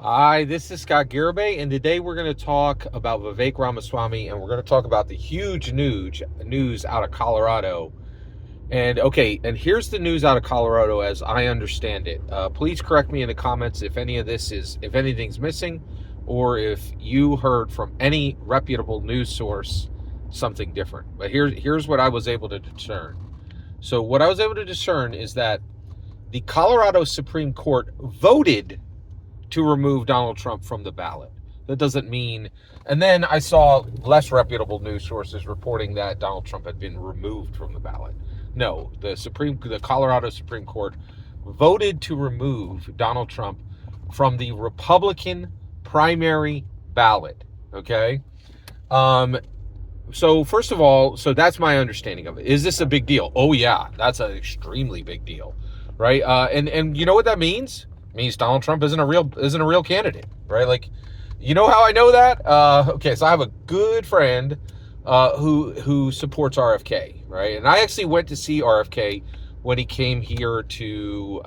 Hi, this is Scott Garibay, and today we're going to talk about Vivek Ramaswamy, and we're going to talk about the huge news out of Colorado. And here's the news out of Colorado as I understand it. Please correct me in the comments if if anything's missing, or if you heard from any reputable news source something different. But here's what I was able to discern. So what I was able to discern is that the Colorado Supreme Court voted to remove Donald Trump from the ballot. That doesn't mean, and then I saw less reputable news sources reporting that Donald Trump had been removed from the ballot. No, the Colorado Supreme Court voted to remove Donald Trump from the Republican primary ballot. Okay. So first of all, so that's my understanding of it. Is this a big deal? Oh yeah, that's an extremely big deal, right? And you know what that means? It means Donald Trump isn't a real candidate, right? Like, you know how I know that? Okay, so I have a good friend who supports RFK, right? And I actually went to see RFK when he came here to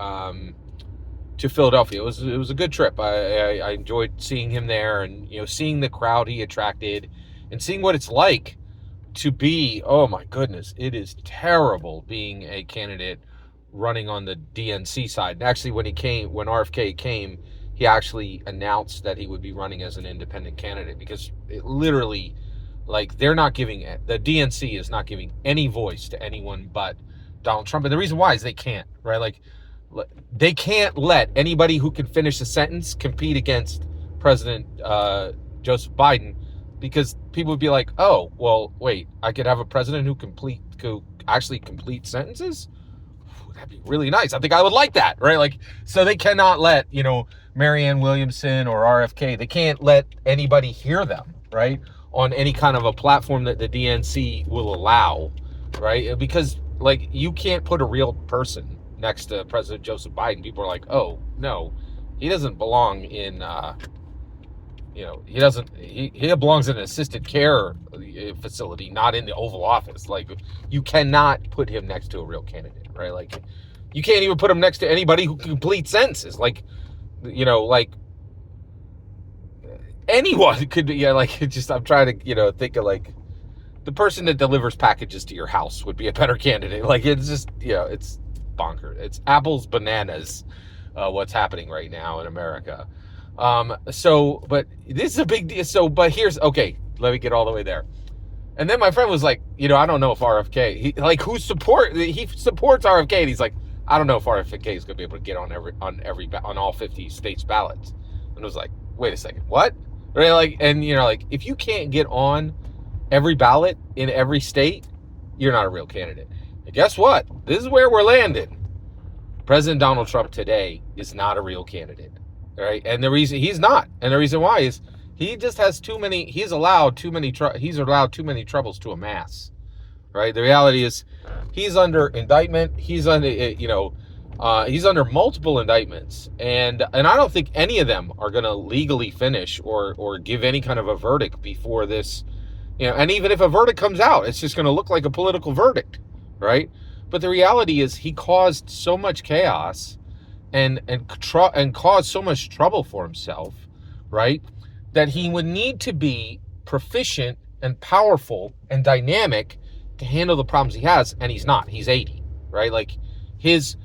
Philadelphia. It was a good trip. I enjoyed seeing him there, and seeing the crowd he attracted, and seeing what it's like to be. Oh my goodness, it is terrible being a candidate running on the DNC side. And actually, when RFK came, he actually announced that he would be running as an independent candidate, because it literally, like, the DNC is not giving any voice to anyone but Donald Trump. And the reason why is they can't, right? Like, they can't let anybody who can finish a sentence compete against President Joseph Biden, because people would be like, oh, well, wait, I could have a president who actually complete sentences? That'd be really nice. I think I would like that, right? Like, so they cannot let, Marianne Williamson or RFK, they can't let anybody hear them, right? On any kind of a platform that the DNC will allow, right? Because, like, you can't put a real person next to President Joseph Biden. People are like, oh, no, he doesn't belong in, he belongs in an assisted care facility, not in the Oval Office. Like, you cannot put him next to a real candidate, right? Like, you can't even put him next to anybody who can complete sentences. Like, like anyone could, I'm trying to, think of, like, the person that delivers packages to your house would be a better candidate. Like, it's just, it's bonkers. It's apples, bananas, what's happening right now in America. But this is a big deal. But okay, let me get all the way there. And then my friend was like, I don't know if RFK, he supports RFK, and he's like, I don't know if RFK is going to be able to get on all 50 states ballots. And I was like, wait a second, what? Right? Like, and like, if you can't get on every ballot in every state, you're not a real candidate. And guess what? This is where we're landing. President Donald Trump today is not a real candidate. Right? And the reason he's not, and the reason why is he just has he's allowed too many troubles to amass. Right? The reality is he's under indictment. He's under multiple indictments, and I don't think any of them are going to legally finish or give any kind of a verdict before this. And even if a verdict comes out, it's just going to look like a political verdict, right? But the reality is he caused so much chaos and caused so much trouble for himself, right, that he would need to be proficient and powerful and dynamic to handle the problems he has, and he's not. He's 80, right? Like, his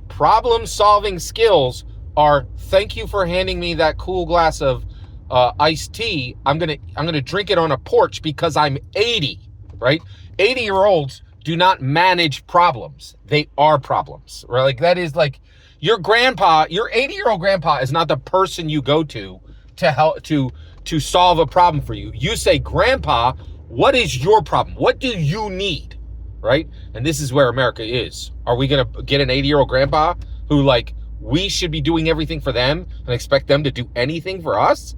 problem-solving skills are, thank you for handing me that cool glass of iced tea. I'm gonna drink it on a porch because I'm 80, right? 80-year-olds do not manage problems. They are problems, right? Like, that is like, your 80-year-old grandpa is not the person you go to help to solve a problem for you. You say, Grandpa, what is your problem? What do you need? Right? And this is where America is. Are we going to get an 80-year-old grandpa who, like, we should be doing everything for them and expect them to do anything for us?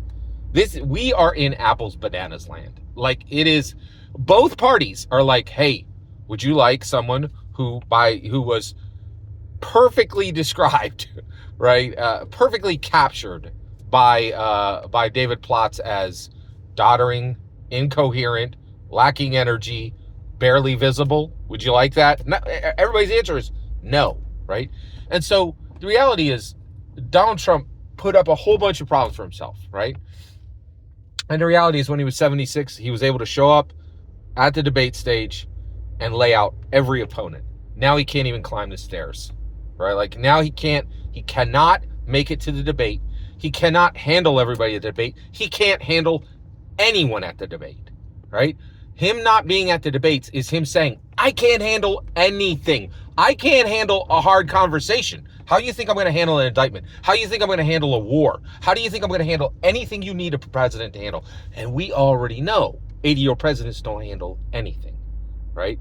We are in apples bananas land. Like, it is, both parties are like, hey, would you like someone who was perfectly described, right? Perfectly captured by David Plotz as doddering, incoherent, lacking energy, barely visible. Would you like that? No, everybody's answer is no, right? And so the reality is Donald Trump put up a whole bunch of problems for himself, right? And the reality is when he was 76, he was able to show up at the debate stage and lay out every opponent. Now he can't even climb the stairs, right? Like now he cannot make it to the debate. He cannot handle everybody at the debate. He can't handle anyone at the debate, right? Him not being at the debates is him saying, I can't handle anything. I can't handle a hard conversation. How do you think I'm going to handle an indictment? How do you think I'm going to handle a war? How do you think I'm going to handle anything you need a president to handle? And we already know 80-year presidents don't handle anything, right?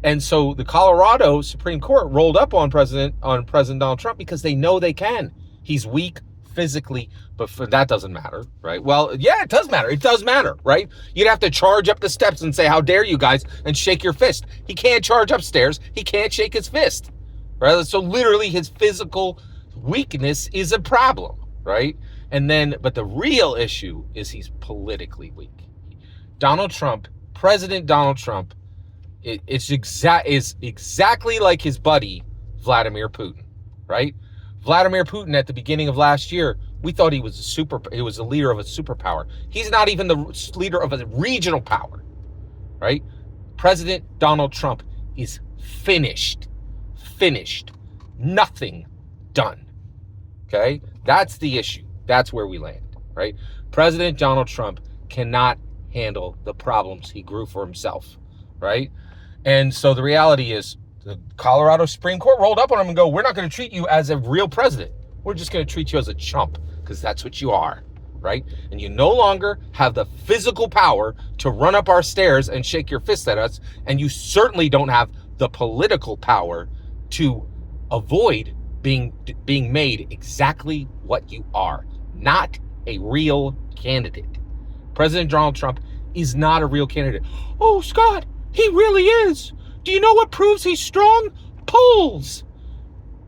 And so the Colorado Supreme Court rolled up on President Donald Trump because they know they can. He's weak physically, but that doesn't matter, right? Well, yeah, it does matter. It does matter, right? You'd have to charge up the steps and say, how dare you guys, and shake your fist. He can't charge upstairs. He can't shake his fist, right? So literally his physical weakness is a problem, right? But the real issue is he's politically weak. President Donald Trump, is exactly like his buddy, Vladimir Putin, right? Vladimir Putin at the beginning of last year, we thought he was the leader of a superpower. He's not even the leader of a regional power, right? President Donald Trump is finished. Nothing done. Okay? That's the issue. That's where we land, right? President Donald Trump cannot handle the problems he grew for himself, right? And so the reality is the Colorado Supreme Court rolled up on him and go, we're not going to treat you as a real president. We're just going to treat you as a chump because that's what you are, right? And you no longer have the physical power to run up our stairs and shake your fist at us. And you certainly don't have the political power to avoid being made exactly what you are, not a real candidate. President Donald Trump is not a real candidate. Oh, Scott, he really is. Do you know what proves he's strong? Polls.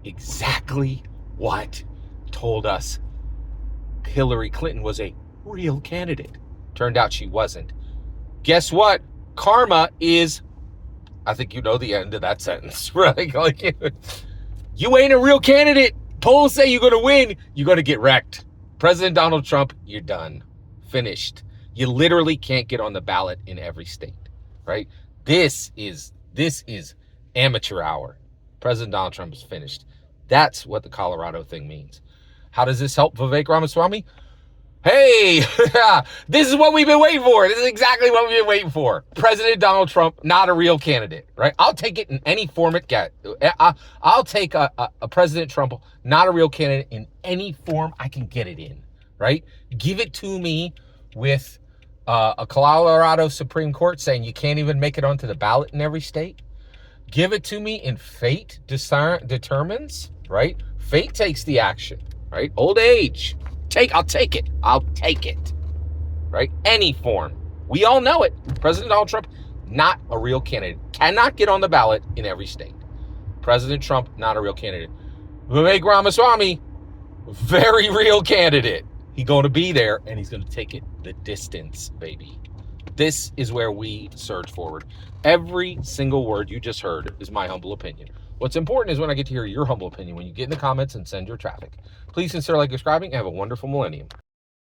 Exactly what told us Hillary Clinton was a real candidate. Turned out she wasn't. Guess what? Karma is, I think you know the end of that sentence, right? Like, you ain't a real candidate. Polls say you're going to win. You're going to get wrecked. President Donald Trump, you're done. Finished. You literally can't get on the ballot in every state, right? This is amateur hour. President Donald Trump is finished. That's what the Colorado thing means. How does this help Vivek Ramaswamy? Hey, this is what we've been waiting for. This is exactly what we've been waiting for. President Donald Trump, not a real candidate, right? I'll take it in any form it gets. I'll take a President Trump, not a real candidate, in any form I can get it in, right? Give it to me with a Colorado Supreme Court saying you can't even make it onto the ballot in every state. Give it to me in fate determines, right? Fate takes the action, right? Old age. I'll take it, right? Any form. We all know it. President Donald Trump, not a real candidate. Cannot get on the ballot in every state. President Trump, not a real candidate. Vivek Ramaswamy, very real candidate. He's going to be there, and he's going to take it the distance, baby. This is where we surge forward. Every single word you just heard is my humble opinion. What's important is when I get to hear your humble opinion, when you get in the comments and send your traffic. Please consider subscribing, and have a wonderful millennium.